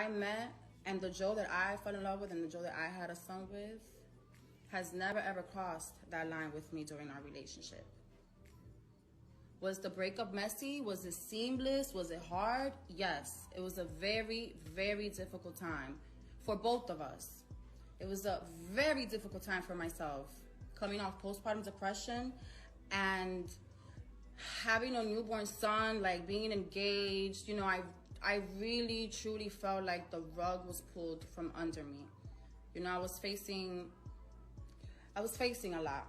I met and the Joe that I fell in love with and the Joe that I had a son with has never ever crossed that line with me during our relationship. Was the breakup messy? Was it seamless? Was it hard? Yes, it was a very, very difficult time for both of us. It was a very difficult time for myself, coming off postpartum depression and having a newborn son, like being engaged. You know, I really truly felt like the rug was pulled from under me. You know, I was facing a lot.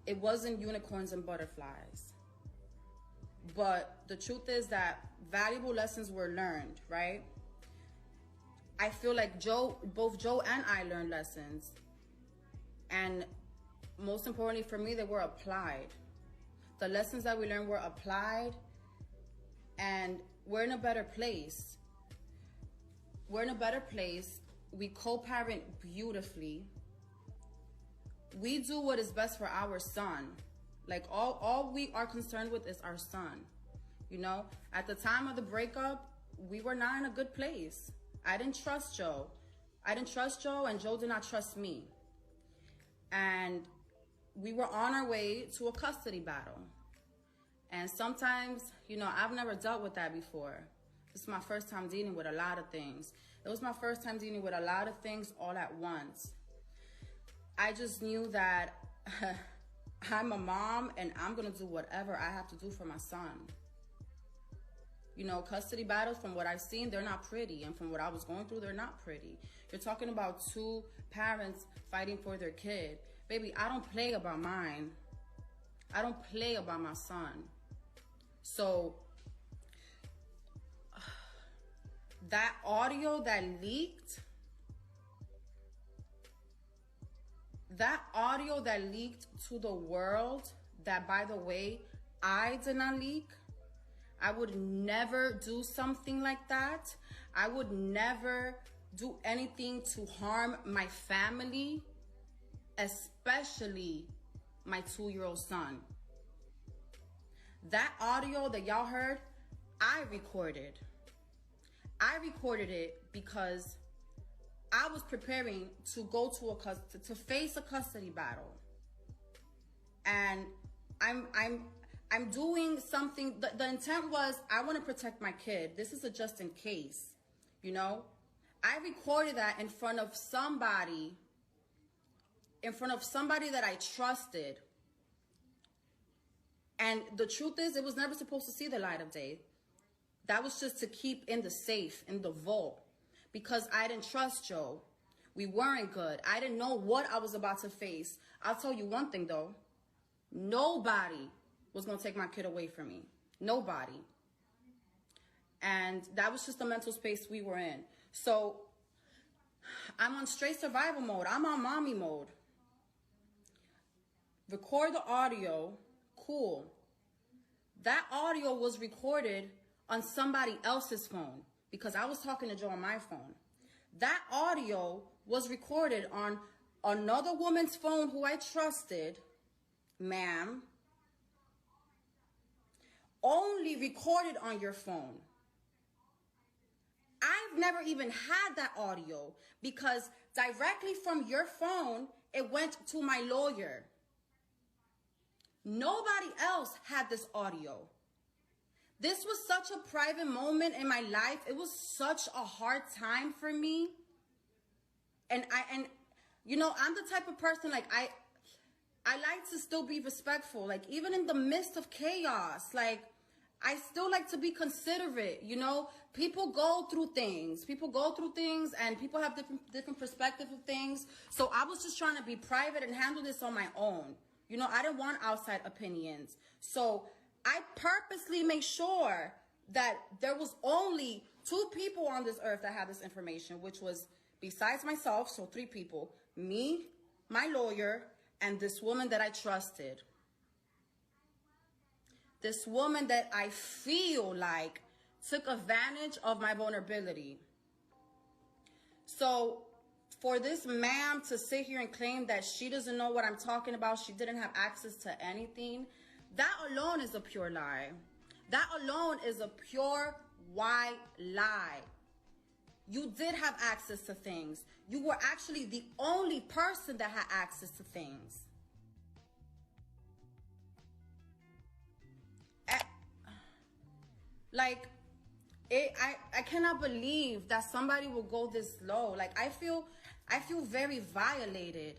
It wasn't unicorns and butterflies. But the truth is that valuable lessons were learned, right? I feel like both Joe and I learned lessons. And most importantly for me, they were applied. The lessons that we learned were applied, and we're in a better place. We're in a better place. We co-parent beautifully. We do what is best for our son. Like all we are concerned with is our son. You know, at the time of the breakup, we were not in a good place. I didn't trust Joe. And Joe did not trust me. And we were on our way to a custody battle. And sometimes, you know, I've never dealt with that before. This is my first time dealing with a lot of things. It was my first time dealing with a lot of things all at once. I just knew that I'm a mom and I'm gonna do whatever I have to do for my son. You know, custody battles, from what I've seen, they're not pretty. And from what I was going through, they're not pretty. You're talking about two parents fighting for their kid. Baby, I don't play about mine. I don't play about my son. So that audio that leaked, to the world, that, by the way, I did not leak. I would never do something like that. I would never do anything to harm my family, especially my 2-year-old son. That audio that y'all heard, I recorded. I recorded it because I was preparing to go to face a custody battle. And I'm doing something. The intent was, I want to protect my kid. This is a just in case, you know. I recorded that in front of somebody that I trusted. And the truth is, it was never supposed to see the light of day. That was just to keep in the safe, in the vault, because I didn't trust Joe. We weren't good. I didn't know what I was about to face. I'll tell you one thing though. Nobody was going to take my kid away from me. Nobody. And that was just the mental space we were in. So I'm on straight survival mode. I'm on mommy mode. Record the audio. Cool. That audio was recorded on somebody else's phone because I was talking to Joe on my phone. That audio was recorded on another woman's phone who I trusted, ma'am. Only recorded on your phone. I've never even had that audio because directly from your phone, it went to my lawyer. Nobody else had this audio. This was such a private moment in my life. It was such a hard time for me. And you know, I'm the type of person, like, I like to still be respectful. Like, even in the midst of chaos, like, I still like to be considerate. You know, people go through things. And people have different perspectives of things. So I was just trying to be private and handle this on my own. You know, I didn't want outside opinions. So I purposely made sure that there was only 2 people on this earth that had this information, which was, besides myself, so 3 people, me, my lawyer, and this woman that I trusted. This woman that I feel like took advantage of my vulnerability. So for this ma'am to sit here and claim that she doesn't know what I'm talking about, she didn't have access to anything, that alone is a pure lie. That alone is a pure Why lie? You did have access to things. You were actually the only person that had access to things. Like, I cannot believe that somebody will go this low. Like, I feel very violated.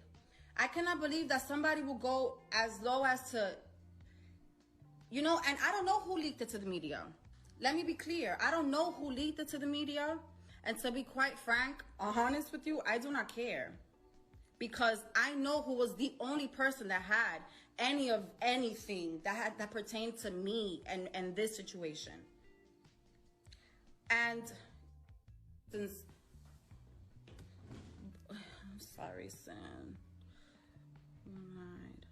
I cannot believe that somebody will go as low as to, you know, and I don't know who leaked it to the media. Let me be clear. I don't know who leaked it to the media. And to be quite frank, honest with you, I do not care. Because I know who was the only person that had anything that pertained to me and this situation. And since, I'm sorry, Cyn. Alright.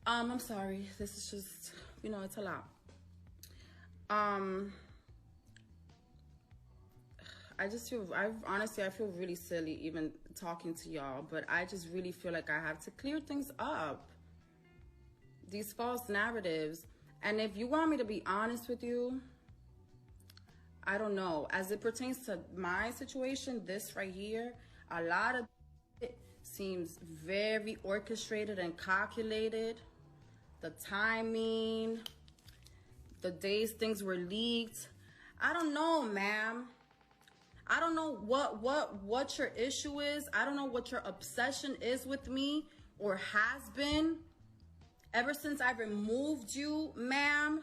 I'm sorry. This is just, you know, it's a lot. I just feel, honestly, I feel really silly even talking to y'all, but I just really feel like I have to clear things up. These false narratives. And if you want me to be honest with you, I don't know. As it pertains to my situation, this right here, a lot of it seems very orchestrated and calculated. The timing, the days things were leaked. I don't know, ma'am. I don't know what your issue is. I don't know what your obsession is with me or has been. Ever since I removed you, ma'am,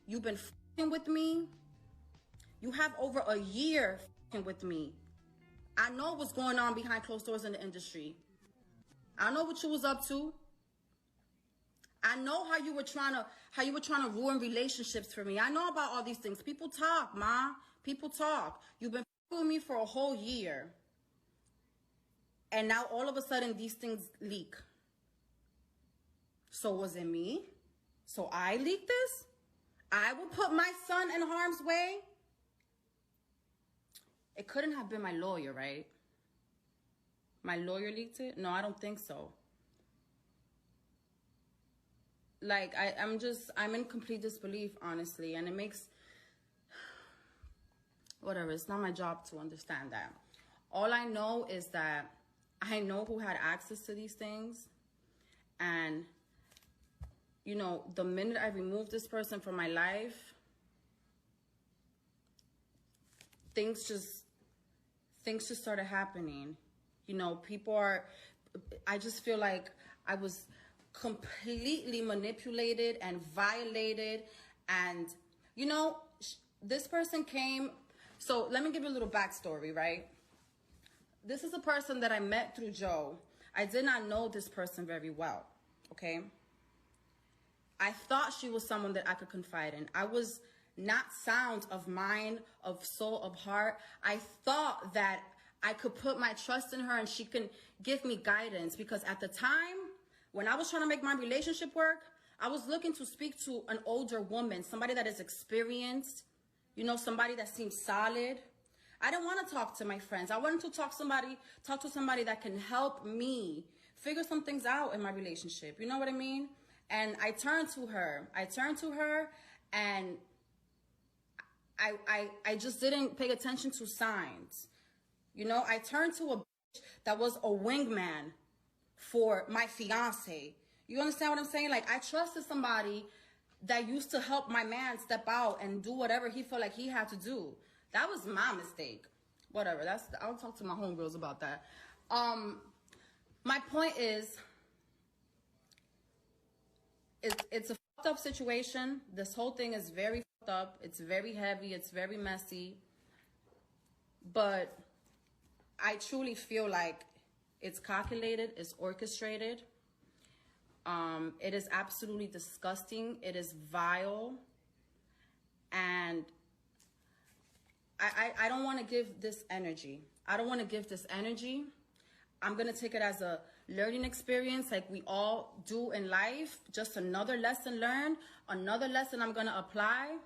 you've been f***ing with me. You have over a year f***ing with me. I know what's going on behind closed doors in the industry. I know what you was up to. I know how you were trying to ruin relationships for me. I know about all these things. People talk, ma. People talk. You've been with me for a whole year. And now all of a sudden these things leak. So was it me? So I leaked this? I will put my son in harm's way? It couldn't have been my lawyer, right? My lawyer leaked it? No, I don't think so. Like, I'm in complete disbelief, honestly. And it makes, whatever, it's not my job to understand that. All I know is that I know who had access to these things. And, you know, the minute I removed this person from my life, things just started happening. You know, I just feel like I was completely manipulated and violated. And, you know, this person came. So let me give you a little backstory, right? This is a person that I met through Joe. I did not know this person very well, okay? I thought she was someone that I could confide in. I was not sound of mind, of soul, of heart. I thought that I could put my trust in her and she can give me guidance, because at the time, when I was trying to make my relationship work, I was looking to speak to an older woman, somebody that is experienced, you know, somebody that seems solid. I didn't want to talk to my friends. I wanted to talk to somebody that can help me figure some things out in my relationship. You know what I mean? And I turned to her. And I just didn't pay attention to signs. You know, I turned to a bitch that was a wingman for my fiance. You understand what I'm saying? Like, I trusted somebody that used to help my man step out and do whatever he felt like he had to do. That was my mistake. Whatever. I'll talk to my homegirls about that. My point is, it's a fucked up situation. This whole thing is very fucked up. It's very heavy. It's very messy. But I truly feel like it's calculated. It's orchestrated. It is absolutely disgusting. It is vile. And I don't want to give this energy. I don't want to give this energy. I'm going to take it as a learning experience like we all do in life. Just another lesson learned, another lesson I'm going to apply.